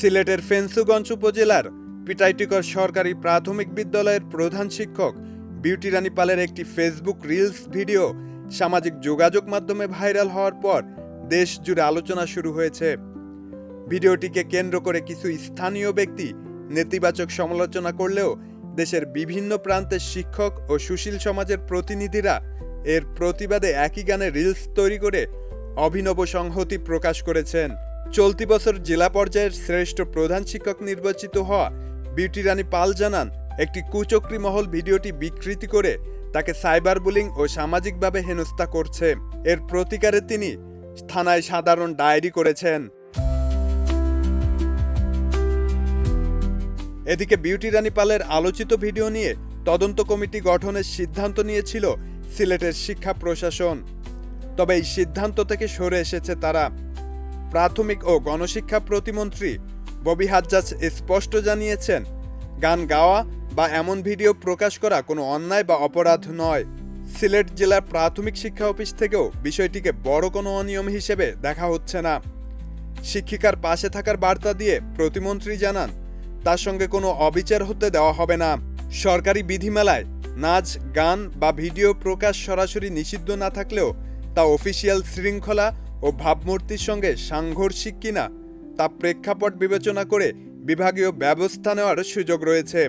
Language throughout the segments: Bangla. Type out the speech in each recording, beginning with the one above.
সিলেটের ফেঞ্চুগঞ্জ উপজেলার পিটাইটিকর সরকারি প্রাথমিক বিদ্যালয়ের প্রধান শিক্ষক বিউটি রানী পালের একটি ফেসবুক রিলস ভিডিও সামাজিক যোগাযোগ মাধ্যমে ভাইরাল হওয়ার পর দেশ জুড়ে আলোচনা শুরু হয়েছে। ভিডিওটিকে কেন্দ্র করে কিছু স্থানীয় ব্যক্তি নেতিবাচক সমালোচনা করলেও দেশের বিভিন্ন প্রান্তের শিক্ষক ও সুশীল সমাজের প্রতিনিধিরা এর প্রতিবাদে একই গানে রিলস তৈরি করে অভিনব সংহতি প্রকাশ করেছেন। চলতি বছর জেলা পর্যায়ের শ্রেষ্ঠ প্রধান শিক্ষক নির্বাচিত হওয়া বিউটি রানী পাল জানান, একটি কুচক্রী মহল ভিডিওটি বিকৃতি করে তাকে সাইবার বুলিং ও সামাজিকভাবে হেনস্থা করছে। এর প্রতিকারে তিনি থানায় সাধারণ ডায়েরি করেছেন। এদিকে বিউটি রানী পালের আলোচিত ভিডিও নিয়ে তদন্ত কমিটি গঠনের সিদ্ধান্ত নিয়েছিল সিলেটের শিক্ষা প্রশাসন। তবে এই সিদ্ধান্ত থেকে সরে এসেছে তারা। প্রাথমিক ও গণশিক্ষা প্রতিমন্ত্রী ববি হাজ্জাজ স্পষ্ট জানিয়েছেন, গান গাওয়া বা এমন ভিডিও প্রকাশ করা কোনো অন্যায় বা অপরাধ নয়। সিলেট জেলার প্রাথমিক শিক্ষা অফিস থেকেও বিষয়টিকে বড় কোনো অনিয়ম হিসেবে দেখা হচ্ছে না। শিক্ষিকার পাশে থাকার বার্তা দিয়ে প্রতিমন্ত্রী জানান, তার সঙ্গে কোনো অবিচার হতে দেওয়া হবে না। সরকারি বিধিমালায় নাচ, গান বা ভিডিও প্রকাশ সরাসরি নিষিদ্ধ না থাকলেও তা অফিসিয়াল শৃঙ্খলা ও ভাবমূর্তির সঙ্গে সাংঘর্ষিক কিনা তা প্রেক্ষাপট বিবেচনা করে বিভাগীয় ব্যবস্থা নেওয়ার সুযোগ রয়েছে।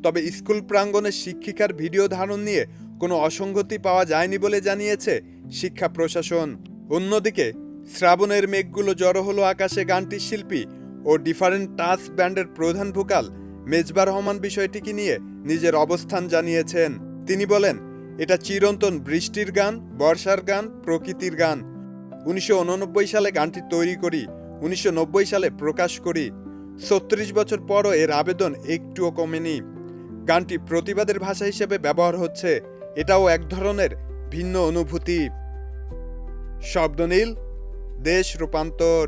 তবে স্কুল প্রাঙ্গণে শিক্ষিকার ভিডিও ধারণ নিয়ে কোনো অসঙ্গতি পাওয়া যায়নি বলে জানিয়েছে শিক্ষা প্রশাসন। অন্যদিকে শ্রাবণের মেঘগুলো জড়ো হলো আকাশে গানটির শিল্পী ও ডিফারেন্ট টাচ ব্যান্ডের প্রধান ভোকাল মেজবা রহমান বিষয়টিকে নিয়ে নিজের অবস্থান জানিয়েছেন। তিনি বলেন, এটা চিরন্তন বৃষ্টির গান, বর্ষার গান, প্রকৃতির গান। 1989 সালে গানটি তৈরি করি, 1990 সালে প্রকাশ করি। 36 বছর পরও এর আবেদন একটুও কমেনি। গানটি প্রতিবাদের ভাষা হিসেবে ব্যবহার হচ্ছে, এটাও এক ধরনের ভিন্ন অনুভূতি। শব্দনীল, দেশ রূপান্তর।